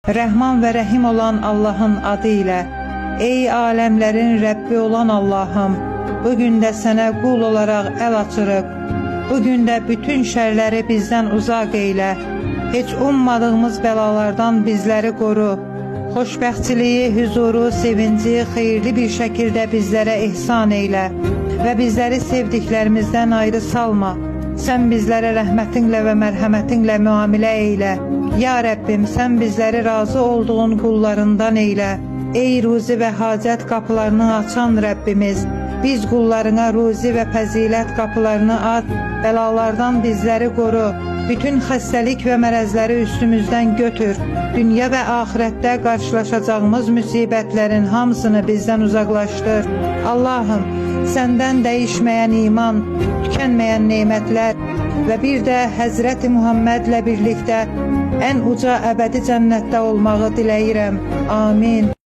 Rəhman və Rəhim olan Allahın adı ilə. Ey aləmlərin Rəbbi olan Allahım, bugün də sənə qul olaraq əl açırıq. Bugün də bütün şərləri bizdən uzaq eylə. Heç ummadığımız bəlalardan bizləri qoru. Xoşbəxtçiliyi, huzuru, sevinci xeyirli bir şəkildə bizlərə ihsan eylə və bizləri sevdiklərimizdən ayrı salma. Sən bizlərə rəhmətinlə və mərhəmətinlə müamilə eylə. Ya Rəbbim, sən bizləri razı olduğun qullarından eylə. Ey ruzi və hacət qapılarını açan Rəbbimiz, biz qullarına ruzi və fəzilət qapılarını aç, bəlalardan bizləri qoru. Bütün xəstəlik və mərəzləri üstümüzdən götür. Dünya və axirətdə qarşılaşacağımız müsibətlərin hamısını bizdən uzaqlaşdır. Allahım, səndən dəyişməyən iman, tükənməyən nemətlər və bir də Həzrəti Muhammedlə birlikdə ən uca əbədi cənnətdə olmağı diləyirəm. Amin.